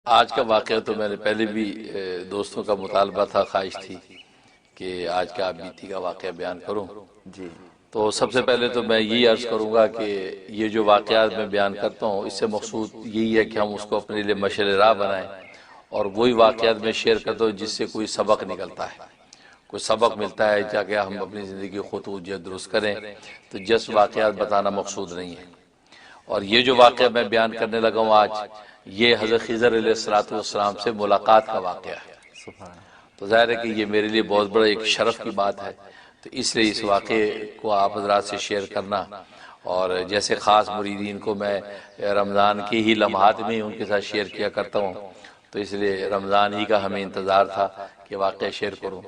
آج کا واقعہ تو میں نے پہلے بھی دوستوں کا مطالبہ تھا، خواہش تھی کہ آج کا بیتی کا واقعہ بیان کروں جی تو سب سے پہلے تو میں یہی عرض کروں گا کہ یہ جو واقعات میں بیان کرتا ہوں اس سے مقصود یہی ہے کہ ہم اس کو اپنے لیے مشعل راہ بنائیں اور وہی واقعات میں شیئر کرتا ہوں جس سے کوئی سبق نکلتا ہے، کوئی سبق ملتا ہے جا کے ہم اپنی زندگی خطوط جو درست کریں، تو جس واقعات بتانا مقصود نہیں ہے۔ اور یہ جو واقعہ میں بیان کرنے لگا ہوں آج، یہ حضرت خضر علیہ السلام سے ملاقات کا واقعہ ہے۔ سبحان تو ظاہر ہے کہ یہ میرے لیے بہت بڑا ایک شرف کی بات ہے، تو اس لیے اس واقعے کو آپ حضرات سے شیئر کرنا، اور جیسے خاص مریدین کو میں رمضان کے ہی لمحات میں ان کے ساتھ شیئر کیا کرتا ہوں، تو اس لیے رمضان ہی کا ہمیں انتظار تھا کہ واقعہ شیئر کروں۔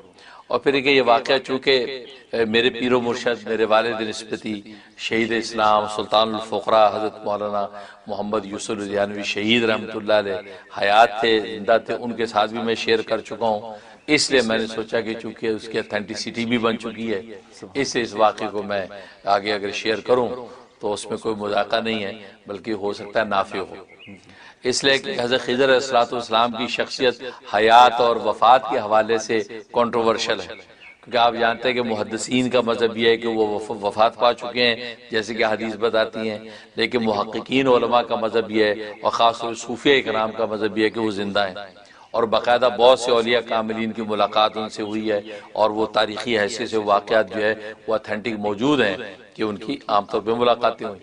اور پھر کہ یہ واقعہ چونکہ میرے پیر و مرشد، میرے والد نسبتی شہید اسلام سلطان الفقراء حضرت مولانا محمد یوسف لدھیانوی شہید رحمۃ اللہ علیہ حیات تھے، زندہ تھے، ان کے ساتھ بھی میں شیئر کر چکا ہوں، اس لیے میں نے سوچا کہ چونکہ اس کی اتھینٹسٹی بھی بن چکی ہے، اس لیے اس واقعے کو میں آگے اگر شیئر کروں تو اس میں کوئی مذاقہ نہیں ہے، بلکہ ہو سکتا ہے نافع ہو۔ اس لیے کہ حضرت خضر علیہ السلام کی شخصیت حیات اور وفات کے حوالے سے کنٹروورشل ہے، کیونکہ آپ جانتے ہیں کہ محدثین کا مذہب یہ ہے کہ وہ وفات پا چکے ہیں جیسے کہ حدیث بتاتی ہیں، لیکن محققین علماء کا مذہب یہ ہے اور خاص طور صوفیہ کرام کا مذہب یہ ہے کہ وہ زندہ ہیں، اور باقاعدہ بہت سے اولیاء کاملین کی ملاقات ان سے ہوئی ہے، اور وہ تاریخی حیثیت سے واقعات جو ہے وہ اتھینٹک موجود ہیں کہ ان کی عام طور پہ ملاقاتیں ہوئی۔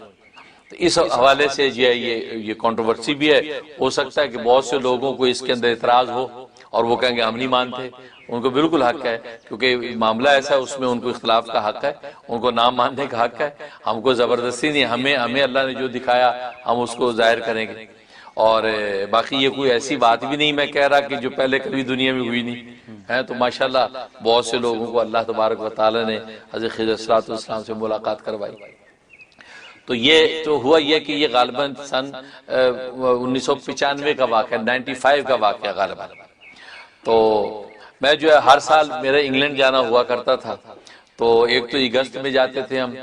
تو اس حوالے سے جو ہے یہ کنٹروورسی بھی ہے، ہو سکتا ہے کہ بہت سے لوگوں کو اس کے اندر اعتراض ہو اور وہ کہیں گے ہم نہیں مانتے، ان کو بالکل حق ہے، کیونکہ معاملہ ایسا ہے اس میں ان کو اختلاف کا حق ہے، ان کو نام ماننے کا حق ہے، ہم کو زبردستی نہیں، ہمیں اللہ نے جو دکھایا ہم اس کو ظاہر کریں گے۔ اور باقی یہ کوئی ایسی بات بھی نہیں میں کہہ رہا کہ جو پہلے کبھی دنیا میں ہوئی نہیں ہے، تو ماشاءاللہ بہت سے لوگوں کو اللہ تبارک و تعالی نے حضرت خضر علیہ السلام سے ملاقات کروائی۔ تو یہ تو ہوا یہ کہ یہ غالباً سن 1995 کا واقعہ، 95 کا واقعہ غالباً۔ تو میں جو ہے ہر سال میرا انگلینڈ جانا ہوا کرتا تھا، تو ایک تو اگست میں جاتے تھے ہم،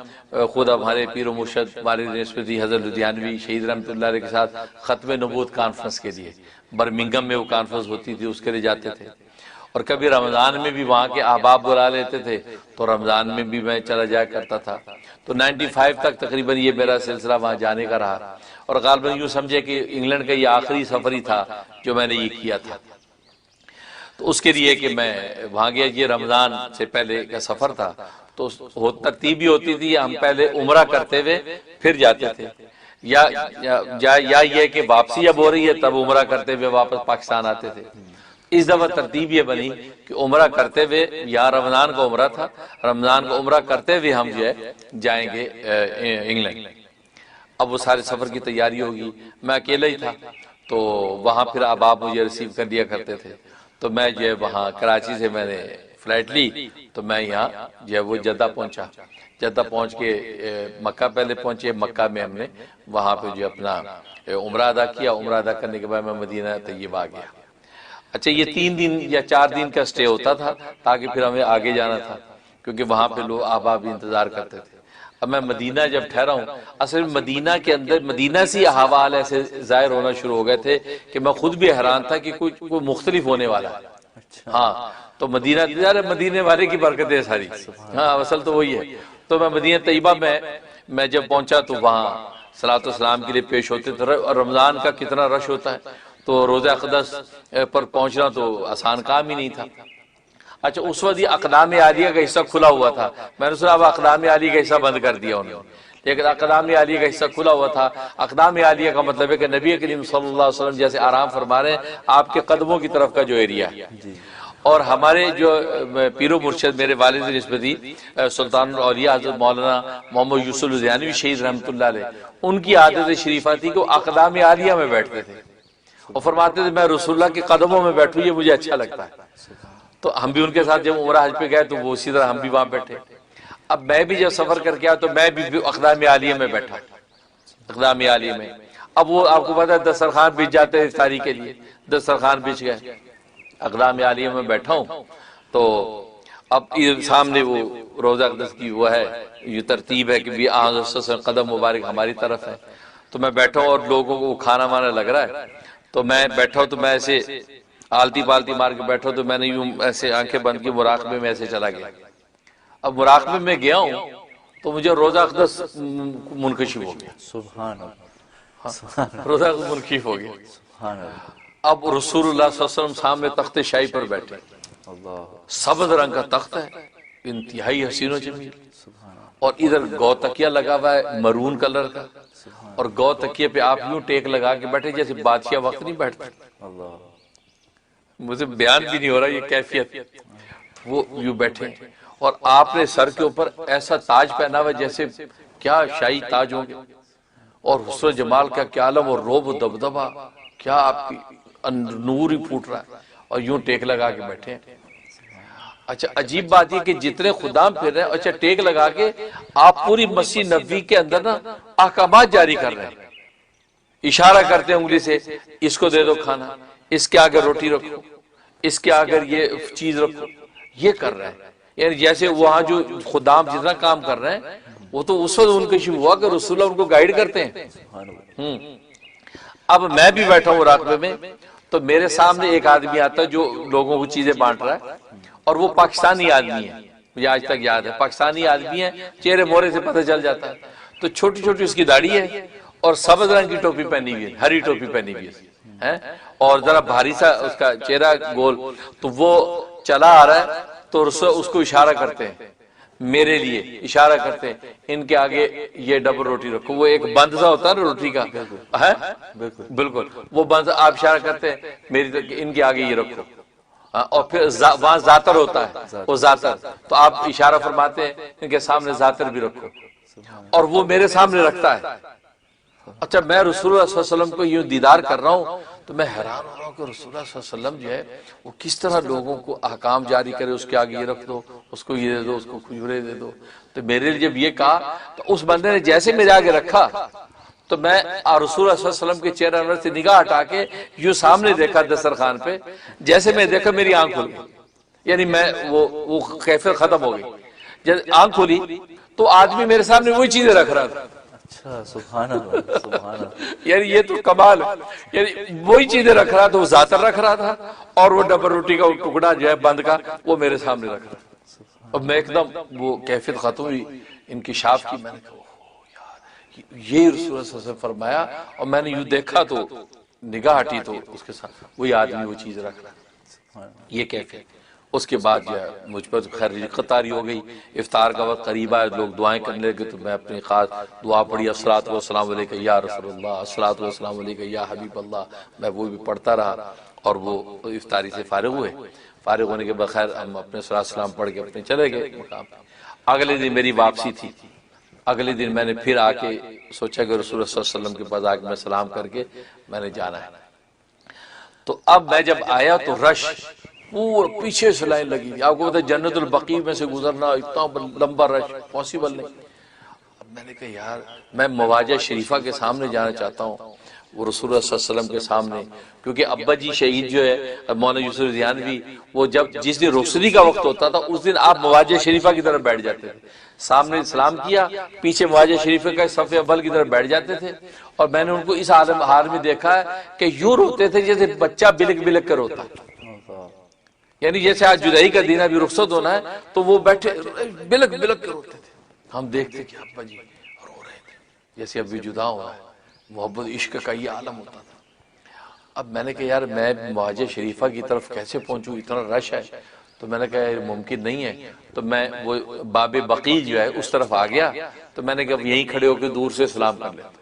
خود ہمارے پیر و مرشد والد نسبتی حضرت لدھیانوی شہید رحمۃ اللہ علیہ کے ساتھ ختم نبوت کانفرنس کے لیے، برمنگم میں وہ کانفرنس ہوتی تھی، اس کے لیے جاتے تھے، اور کبھی رمضان میں بھی وہاں کے احباب بلا لیتے تھے تو رمضان میں بھی میں چلا جایا کرتا تھا۔ تو 95 تک تقریباً یہ میرا سلسلہ وہاں جانے کا رہا، اور غالباً یوں سمجھے کہ انگلینڈ کا یہ آخری سفر ہی تھا جو میں نے یہ کیا تھا۔ تو اس کے لیے کہ میں وہاں گیا، یہ رمضان سے پہلے کا سفر تھا، تو ترتیب یہ ہوتی تھی ہم پہلے عمرہ کرتے ہوئے پھر جاتے تھے، یا یہ کہ واپسی اب ہو رہی ہے تب عمرہ کرتے ہوئے واپس پاکستان آتے تھے۔ اس دفعہ ترتیب یہ بنی کہ عمرہ کرتے ہوئے، یا رمضان کا عمرہ تھا، رمضان کا عمرہ کرتے ہوئے ہم جو ہے جائیں گے انگلینڈ۔ اب وہ سارے سفر کی تیاری ہوگی، میں اکیلا ہی تھا، تو وہاں پھر احباب مجھے ریسیو کر لیا کرتے تھے، تو میں جو ہے وہاں کراچی سے میں نے فلائٹ لی، تو میں یہاں جو ہے وہ جدہ پہنچا، جدہ پہنچ کے مکہ پہلے پہنچے، مکہ میں ہم نے وہاں پہ جو اپنا عمرہ ادا کیا، عمرہ ادا کرنے کے بعد میں مدینہ طیبہ آ گیا۔ اچھا، یہ 3 دن یا 4 دن کا سٹے ہوتا تھا تاکہ پھر ہمیں آگے جانا تھا، کیونکہ وہاں پہ لوگ احباب انتظار کرتے تھے۔ اب میں مدینہ جب ٹھہرا ہوں، اصل مدینہ کے اندر مدینہ سے احوال ایسے ظاہر ہونا شروع ہو گئے تھے کہ میں خود بھی حیران تھا کہ کوئی مختلف ہونے والا ہے۔ ہاں، تو مدینے والے کی برکت ہے ساری، ہاں اصل تو وہی ہے۔ تو میں مدینہ طیبہ میں جب پہنچا تو وہاں صلاۃ والسلام کے لیے پیش ہوتے تھے، اور رمضان کا کتنا رش ہوتا ہے، تو روزہ اقدس پر پہنچنا تو آسان کام ہی نہیں تھا۔ اچھا، اس وقت یہ اقدام عالیہ کا حصہ کھلا ہوا تھا، میں نے سنا اب اقدام عالیہ کا حصہ بند کر دیا انہوں نے، لیکن اقدام عالیہ کا حصہ کھلا ہوا تھا۔ اقدام عالیہ کا مطلب ہے کہ نبی کریم صلی اللہ علیہ وسلم جیسے آرام فرما رہے ہیں آپ کے قدموں کی طرف کا جو ایریا ہے، اور ہمارے جو پیر و مرشد میرے والد نسبتی سلطان الاولیاء حضرت مولانا محمد یوسف لدھیانوی شہید رحمۃ اللہ علیہ، ان کی عادت شریفہ تھی کہ وہ اقدام عالیہ میں بیٹھتے تھے اور فرماتے تھے میں رسول اللہ کے قدموں میں بیٹھوں، یہ مجھے اچھا لگتا ہے۔ تو ہم بھی ان کے ساتھ جب عمرہ حج پہ گئے تو وہ اسی طرح ہم بھی وہاں بیٹھے۔ اب میں بھی جب سفر کر کے آیا تو میں بھی اقدام عالیہ میں بیٹھا، اقدام عالیہ میں۔ اب وہ آپ کو پتا ہے دسترخوان بچ جاتے ہیں افطاری کے لیے، دسترخوان بچ گئے، اقدام عالیہ میں بیٹھا ہوں، تو اب سامنے وہ روزہ اقدس کی وہ ہے، یہ ترتیب ہے کہ قدم مبارک ہماری طرف ہے، تو میں بیٹھا ہوں اور لوگوں کو کھانا وانا لگ رہا ہے، تو میں بیٹھا ہوں تو میں ایسے آلتی پالتی مار کے بیٹھا ہوں تو میں نے یوں ایسے آنکھیں بند کی مراقبے میں ایسے چلا گیا. اب مراقبے میں گیا ہوں تو مجھے روزہ اقدس منکشف ہو گیا. سبحان اللہ. روزہ اقدس منکشف ہو گیا. سبحان اللہ. اب رسول اللہ صلی اللہ علیہ وسلم سامنے تخت شاہی پر بیٹھے. اللہ. سبز رنگ کا تخت ہے, انتہائی حسین و جمیل, اور ادھر گو تکیہ لگا ہوا ہے مرون کلر کا, اور گو تکیے پہ آپ یوں ٹیک لگا کے بیٹھے جیسے بادشاہ وقت نہیں بیٹھتے. اللہ. مجھے بیان بھی نہیں ہو رہا یہ کیفیت. وہ یوں بیٹھے اور آپ نے سر کے اوپر ایسا تاج پہنا ہوا جیسے کیا شاہی تاج ہوں گے, اور حسن و جمال کا کیا عالم اور روب و دبدبا, کیا آپ کی نور ہی پھوٹ رہا ہے, اور یوں ٹیک لگا کے بیٹھے ہیں. اچھا عجیب بات یہ کہ جتنے خدام پھر رہے ہیں, اچھا ٹیک لگا کے آپ پوری مسجد نبوی کے اندر نا احکامات جاری کر رہے ہیں. اشارہ کرتے ہیں انگلی سے, اس کو دے دو کھانا, اس کے آگے روٹی رکھو, اس کے آگے یہ چیز رکھو, یہ کر رہے ہیں. یعنی جیسے وہاں جو خدام جتنا کام کر رہے ہیں وہ تو اس وقت ان کو شروع ہوا کہ رسول اللہ ان کو گائیڈ کرتے ہیں. اب میں بھی بیٹھا ہوں مراقبے میں, تو میرے سامنے ایک آدمی آتا ہے جو لوگوں کو چیزیں بانٹ رہا ہے, اور وہ پاکستانی آدمی ہے, مجھے آج تک یاد ہے پاکستانی آدمی ہے, چہرے مورے سے پتہ چل جاتا ہے. تو چھوٹی چھوٹی اس کی داڑھی ہے اور سبز رنگ کی ٹوپی پہنی ہوئی ہے, ہری ٹوپی پہنی ہوئی ہے, اور ذرا بھاری سا اس کا چہرہ گول. تو وہ چلا آ رہا ہے تو اس کو اشارہ کرتے ہیں, میرے لیے اشارہ کرتے ہیں, ان کے آگے یہ ڈبل روٹی رکھو. وہ ایک بند سا ہوتا ہے نا روٹی کا, بالکل وہ بند آپ اشارہ کرتے ہیں میری, ان کے آگے یہ رکھو. اور پھر وہاں زاتر ہوتا ہے, وہ زاتر, تو آپ اشارہ فرماتے ہیں ان کے سامنے زاتر بھی رکھو, اور وہ میرے سامنے رکھتا ہے. اچھا میں رسول اللہ صلی اللہ علیہ وسلم کو یوں دیدار کر رہا ہوں تو میں حیران ہو رہا ہوں کہ رسول اللہ صلی اللہ علیہ وسلم جو ہے وہ کس طرح لوگوں کو احکام جاری کرے, اس کے آگے یہ رکھ دو, اس کو یہ دے دو, اس کو کھجورے دے دو. تو میرے لیے جب یہ کہا تو اس بندے نے جیسے میرے آگے رکھا تو میں رسول اللہ صلی اللہ علیہ وسلم کے چہرے انور سے نگاہ ہٹا کے یوں سامنے دیکھا دسترخوان پہ, جیسے میں دیکھا میری آنکھ کھل گئی, یعنی میں وہ کیفیت ختم ہو گئی. جب آنکھ کھولی تو آدمی میرے سامنے وہی چیزیں رکھ رہا تھا. اچھا سبحان اللہ. سبحان اللہ. یعنی یہ تو کمال ہے, یعنی وہی چیزیں رکھ رہا تھا, وہ زاتر رکھ رہا تھا, اور وہ ڈبل روٹی کا ٹکڑا جو ہے بند کا وہ میرے سامنے رکھ رہا تھا. اور میں ایک دم وہ کیفیت ختم ہوئی انکشاف کی. میں نے کہا یہ رسول اللہ صلی اللہ علیہ وسلم فرمایا, اور میں نے یوں دیکھا تو نگاہ ہٹی تو اس کے ساتھ وہی آدمی وہ چیز رکھ رہا. یہ کیفیت. اس کے بعد جو ہے مجھ پر خیر قطاری ہو گئی, افطار کا وقت قریب آیا, لوگ دعائیں کرنے لگے, تو میں اپنی خاص دعا پڑھی, الصلاۃ والسلام علیک یا رسول اللہ, الصلاۃ والسلام علیک یا حبیب اللہ. میں وہ بھی پڑھتا رہا, اور وہ افطاری سے فارغ ہوئے. فارغ ہونے کے بخیر ہم اپنے صلاۃ السلام پڑھ کے اپنے چلے گئے مقام پہ. اگلے دن میری واپسی تھی. اگلے دن میں نے پھر آ کے سوچا کہ رسول اللہ صلی اللہ علیہ وسلم کے پاس آ کے میں سلام کر کے میں نے جانا ہے. تو اب میں جب آیا تو رش پورا پیچھے سے لائن لگی تھی. آپ کو پتہ ہے جنت البقیع میں سے گزرنا اتنا لمبا رش پاسبل نہیں. اب میں نے کہا یار میں مواجہ شریفہ کے سامنے جانا چاہتا ہوں, وہ رسول اللہ صلی اللہ علیہ وسلم کے سامنے, کیونکہ ابا جی شہید جو ہے مولانا یوسف ریحانوی, وہ جس دن رخصتی کا وقت ہوتا تھا اس دن آپ مواجہ شریفہ کی طرف بیٹھ جاتے تھے. سامنے سلام کیا, پیچھے مواجہ شریفہ کا صف اول کی طرف بیٹھ جاتے تھے, اور میں نے ان کو اس حال میں دیکھا ہے کہ یوں روتے تھے جیسے بچہ بلک بلک کر روتا. یعنی جیسے آج جدائی کا دن ابھی رخصت ہونا ہے تو وہ بیٹھے بلک بلک کر روتے تھے. ہم دیکھتے کہ ابا جی رو رہے تھے جیسے ابھی جدا ہوا ہے. محبت عشق کا یہ عالم ہوتا تھا. اب میں نے کہا یار میں مواجہ شریفہ کی طرف کیسے پہنچوں, اتنا رش ہے. تو میں نے کہا یہ ممکن نہیں ہے. تو میں وہ باب بقیع جو ہے اس طرف آ گیا, تو میں نے کہا یہیں کھڑے ہو کے دور سے سلام کر لیتے.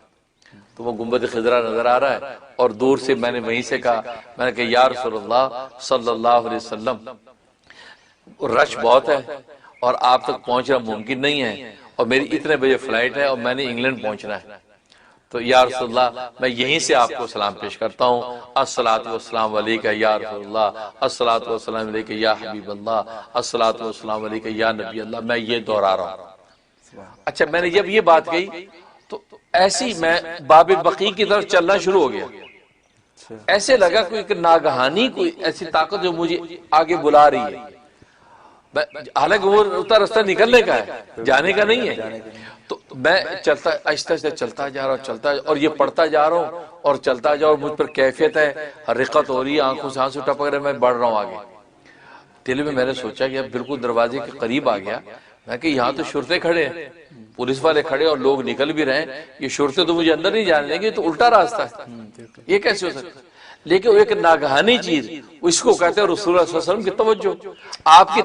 تو وہ گنبد خضرا نظر آ رہا ہے, اور دور سے میں نے وہیں سے کہا, میں نے کہا یا رسول اللہ صلی اللہ علیہ وسلم رش بہت ہے اور آپ تک پہنچنا ممکن نہیں ہے, اور میری اتنے بجے فلائٹ ہے اور میں نے انگلینڈ پہنچنا ہے. تو یا رسول اللہ میں یہیں سے آپ کو سلام پیش کرتا ہوں, الصلاۃ والسلام علیک یا رسول اللہ, الصلاۃ والسلام علیک یا حبیب اللہ, الصلاۃ والسلام علیک یا نبی اللہ. میں یہ دہرا رہا ہوں. اچھا میں نے جب یہ بات کہی تو ایسی میں باب بقیع کی طرف چلنا شروع ہو گیا. ایسے لگا کوئی ناگہانی کوئی ایسی طاقت جو مجھے آگے بلا رہی ہے, حالانکہ وہ اتنا راستہ نکلنے کا ہے, جانے کا نہیں ہے. تو تو میں چلتا آہستہ آہستہ چلتا جا رہا ہوں اور یہ پڑھتا جا رہا ہوں اور چلتا جا رہا ہوں، مجھ پر کیفیت ہے، رقت ہو رہی ہے، آنکھوں سے آنسو ٹپک رہے، میں بڑھ رہا ہوں آگے۔ دل میں نے سوچا کہ اب بالکل دروازے کے قریب آ گیا، میں کہ یہاں تو شرطے کھڑے ہیں، پولیس والے کھڑے اور لوگ نکل بھی رہے ہیں، یہ شرطے تو مجھے اندر نہیں جانے دیں گے، تو الٹا راستہ ہے، یہ کیسے ہو سکتا ہے؟ لیکن ایک ناگہانی چیز، اس کو کہتے ہیں رسول اللہ صلی اللہ علیہ وسلم کی توجہ، آپ کی